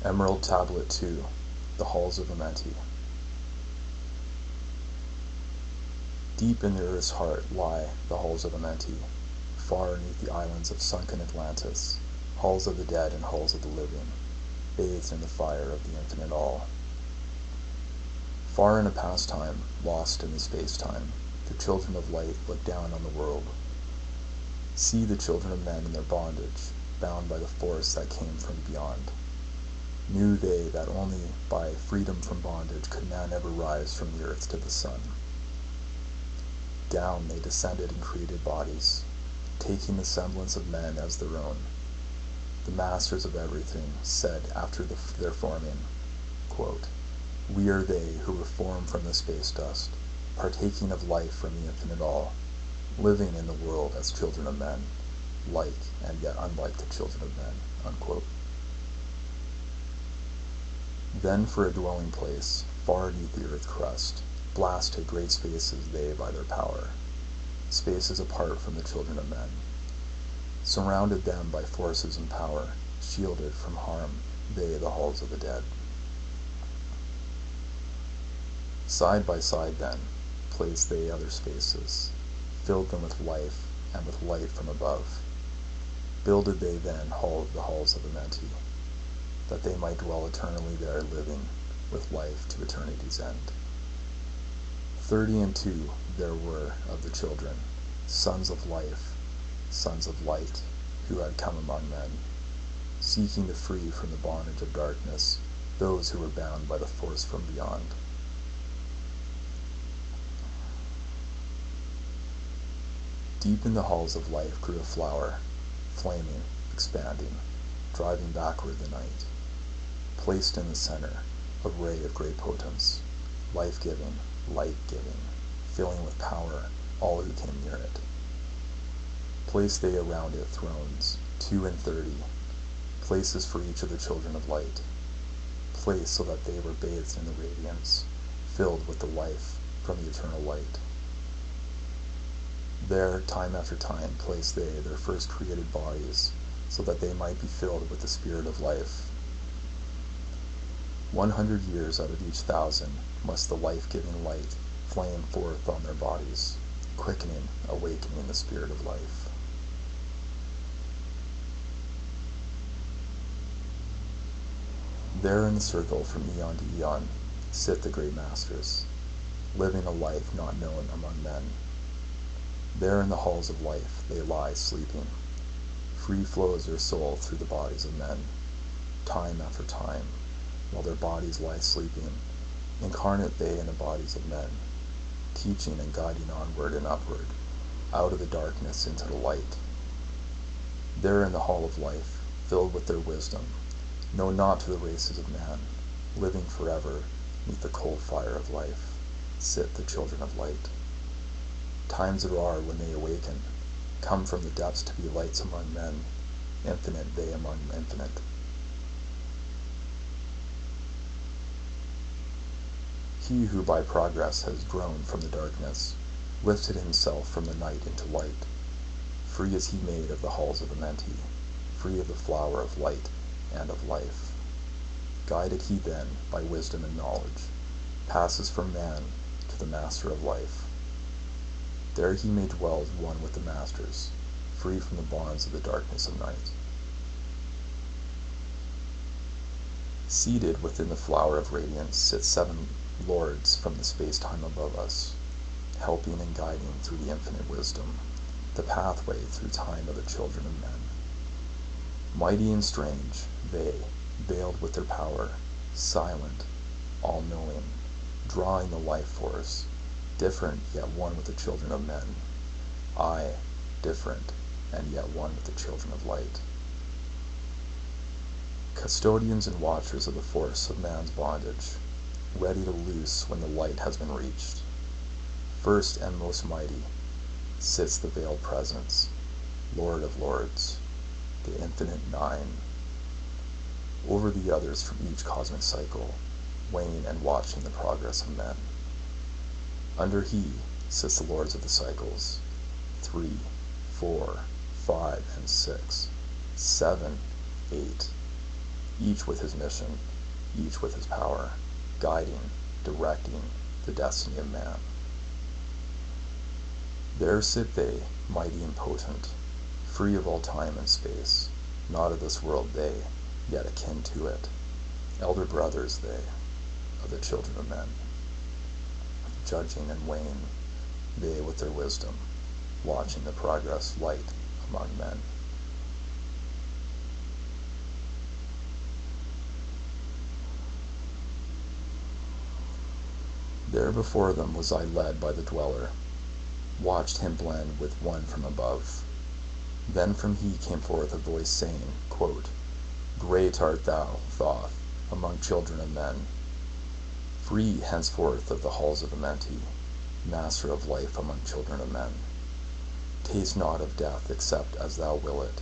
Emerald Tablet 2, The Halls of Amenti. Deep in the earth's heart lie the halls of Amenti, far beneath the islands of sunken Atlantis, halls of the dead and halls of the living, bathed in the fire of the infinite all. Far in a past time, lost in the space-time, the children of light look down on the world. See the children of men in their bondage, bound by the force that came from beyond. Knew they that only by freedom from bondage could man ever rise from the earth to the sun. Down they descended in created bodies, taking the semblance of men as their own. The masters of everything said after their forming, quote, "We are they who were formed from the space dust, partaking of life from the infinite all, living in the world as children of men, like and yet unlike the children of men." Unquote. Then for a dwelling place, far beneath the earth crust, blasted great spaces they by their power, spaces apart from the children of men. Surrounded them by forces and power, shielded from harm, they the halls of the dead. Side by side then, placed they other spaces, filled them with life and with light from above. Builded they then the halls of Amenti, that they might dwell eternally there, living with life to eternity's end. 32 there were of the children, sons of life, sons of light, who had come among men, seeking to free from the bondage of darkness those who were bound by the force from beyond. Deep in the halls of life grew a flower, flaming, expanding, driving backward the night. Placed in the center, a ray of great potence, life-giving, light-giving, filling with power all who came near it. Placed they around it thrones, 32, places for each of the children of light, placed so that they were bathed in the radiance, filled with the life from the eternal light. There, time after time, placed they their first created bodies, so that they might be filled with the spirit of life. 100 years out of each 1,000 must the life-giving light flame forth on their bodies, quickening, awakening the spirit of life. There in the circle from eon to eon sit the great masters, living a life not known among men. There in the halls of life they lie sleeping. Free flows their soul through the bodies of men, time after time, while their bodies lie sleeping, incarnate they in the bodies of men, teaching and guiding onward and upward, out of the darkness into the light. There in the hall of life, filled with their wisdom, known not to the races of man, living forever neath the cold fire of life, sit the children of light. Times there are when they awaken, come from the depths to be lights among men, infinite they among infinite. He who by progress has grown from the darkness, lifted himself from the night into light. Free is he made of the halls of Amenti, free of the flower of light and of life. Guided he then by wisdom and knowledge, passes from man to the master of life. There he may dwell as one with the masters, free from the bonds of the darkness of night. Seated within the flower of radiance sit 7 lords from the space-time above us, helping and guiding through the infinite wisdom, the pathway through time of the children of men. Mighty and strange, they, veiled with their power, silent, all-knowing, drawing the life force, different yet one with the children of men, I, different and yet one with the children of light. Custodians and watchers of the force of man's bondage, ready to loose when the light has been reached. First and most mighty sits the veiled presence, Lord of lords, the infinite nine, over the others from each cosmic cycle, weighing and watching the progress of men. Under he sits the lords of the cycles, 3, 4, 5, and 6, 7, 8, each with his mission, each with his power, guiding, directing the destiny of man. There sit they, mighty and potent, free of all time and space, not of this world they, yet akin to it, elder brothers they, of the children of men, judging and weighing, they with their wisdom, watching the progress light among men. There before them was I led by the dweller, watched him blend with one from above. Then from he came forth a voice saying, quote, Great art thou, Thoth, among children of men, free henceforth of the halls of Amenti, master of life among children of men. Taste not of death except as thou will it.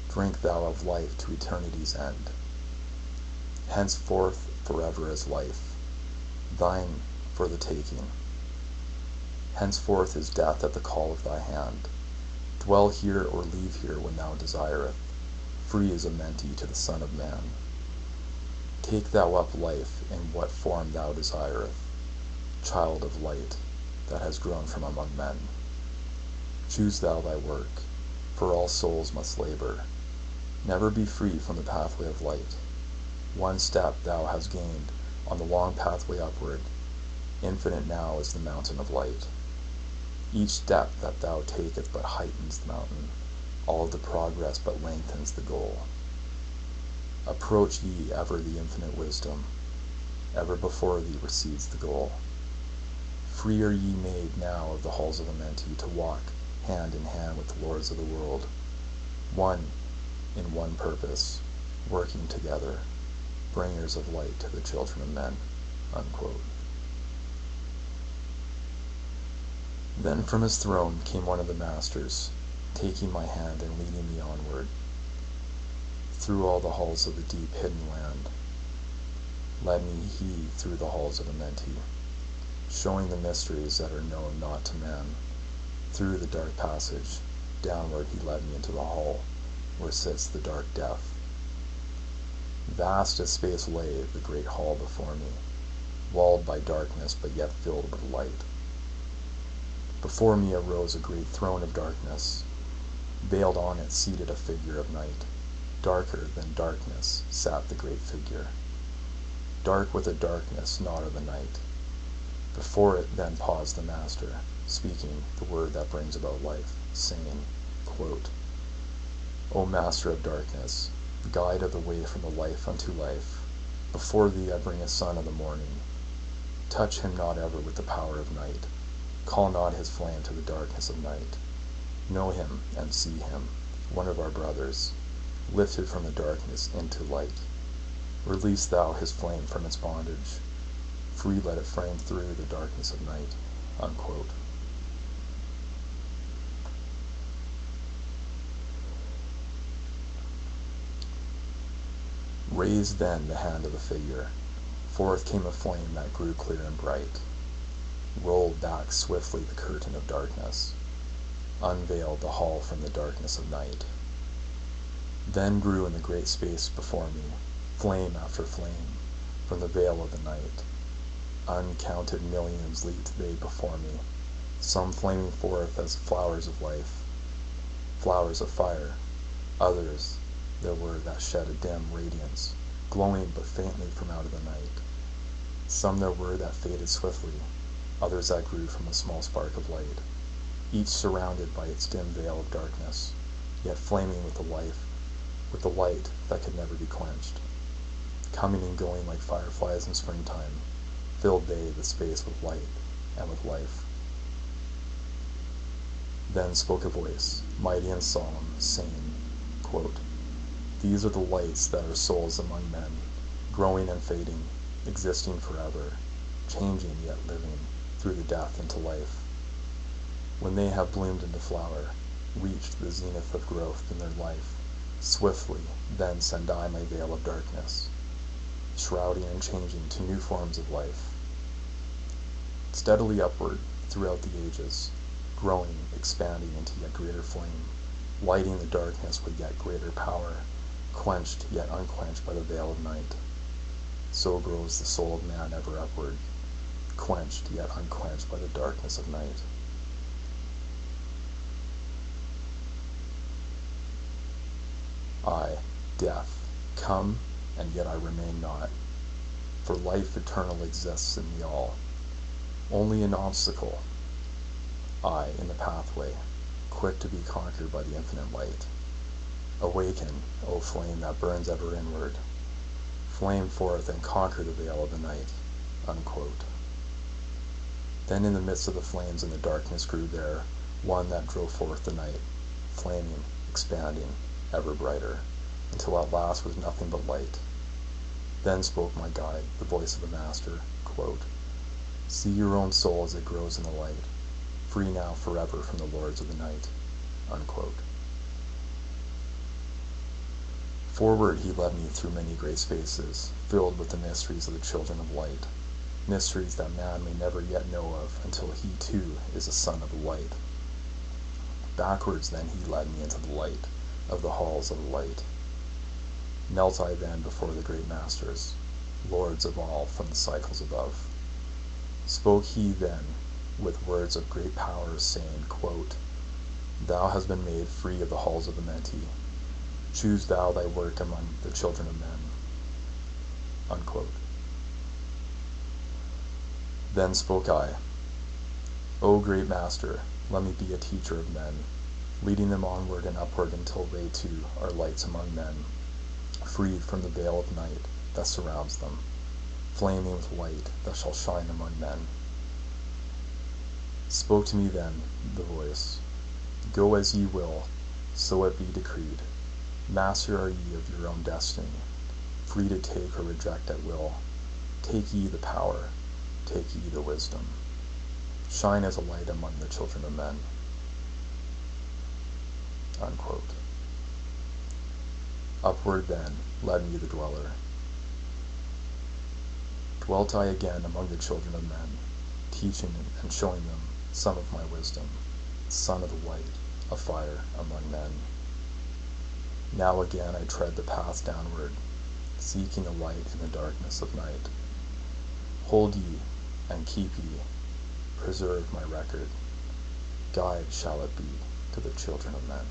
Drink thou of life to eternity's end. Henceforth forever is life, thine for the taking. Henceforth is death at the call of thy hand. Dwell here or leave here when thou desireth. Free is Amenti to the Son of Man. Take thou up life in what form thou desireth, child of light that has grown from among men. Choose thou thy work, for all souls must labor. Never be free from the pathway of light. One step thou hast gained on the long pathway upward. Infinite now is the mountain of light. Each step that thou taketh but heightens the mountain. All of the progress but lengthens the goal. Approach ye ever the infinite wisdom. Ever before thee recedes the goal. Free are ye made now of the halls of Amenti to walk hand in hand with the lords of the world, one in one purpose, working together, bringers of light to the children of men. Unquote. Then from his throne came one of the masters, taking my hand and leading me onward, through all the halls of the deep hidden land. Led me he through the halls of Amenti, showing the mysteries that are known not to man. Through the dark passage, downward he led me into the hall, where sits the dark death. Vast as space lay the great hall before me, walled by darkness but yet filled with light. Before me arose a great throne of darkness. Veiled on it seated a figure of night. Darker than darkness sat the great figure. Dark with a darkness not of the night. Before it then paused the master, speaking the word that brings about life, saying, quote, O master of darkness, guide of the way from the life unto life, before thee I bring a son of the morning. Touch him not ever with the power of night. Call not his flame to the darkness of night. Know him and see him, one of our brothers, lifted from the darkness into light. Release thou his flame from its bondage. Free let it flame through the darkness of night. Unquote. Raised then the hand of the figure. Forth came a flame that grew clear and bright. Rolled back swiftly the curtain of darkness. Unveiled the hall from the darkness of night. Then grew in the great space before me, flame after flame, from the veil of the night. Uncounted millions leaped they before me, some flaming forth as flowers of life, flowers of fire. Others there were that shed a dim radiance, glowing but faintly from out of the night. Some there were that faded swiftly, others that grew from a small spark of light, each surrounded by its dim veil of darkness, yet flaming with the light that could never be quenched. Coming and going like fireflies in springtime, filled they the space with light and with life. Then spoke a voice, mighty and solemn, saying, quote, These are the lights that are souls among men, growing and fading, existing forever, changing yet living, through the death into life. When they have bloomed into flower, reached the zenith of growth in their life, swiftly then send I my veil of darkness, shrouding and changing to new forms of life. Steadily upward throughout the ages, growing, expanding into yet greater flame, lighting the darkness with yet greater power, quenched yet unquenched by the veil of night. So grows the soul of man ever upward, quenched yet unquenched by the darkness of night. I, death, come, and yet I remain not, for life eternal exists in me all. Only an obstacle, I in the pathway, quick to be conquered by the infinite light. Awaken, O flame that burns ever inward, flame forth and conquer the veil of the night. Unquote. Then in the midst of the flames and the darkness grew there one that drove forth the night, flaming, expanding, ever brighter, until at last was nothing but light. Then spoke my guide, the voice of the Master, quote, See your own soul as it grows in the light, free now forever from the lords of the night. Unquote. Forward he led me through many great spaces, filled with the mysteries of the children of light, mysteries that man may never yet know of until he too is a son of the light. Backwards then he led me into the light of the halls of light. Knelt I then before the great masters, lords of all from the cycles above. Spoke he then with words of great power, saying, quote, Thou hast been made free of the halls of Amenti. Choose thou thy work among the children of men. Unquote. Then spoke I, O great Master, let me be a teacher of men, leading them onward and upward until they too are lights among men, freed from the veil of night that surrounds them, flaming with light that shall shine among men. Spoke to me then the voice, Go as ye will, so it be decreed. Master are ye of your own destiny, free to take or reject at will. Take ye the power, take ye the wisdom. Shine as a light among the children of men. Unquote. Upward then led me the dweller. Dwelt I again among the children of men, teaching and showing them some of my wisdom, son of the light, a fire among men. Now again I tread the path downward, seeking a light in the darkness of night. Hold ye, and keep ye, preserve my record. Guide shall it be to the children of men.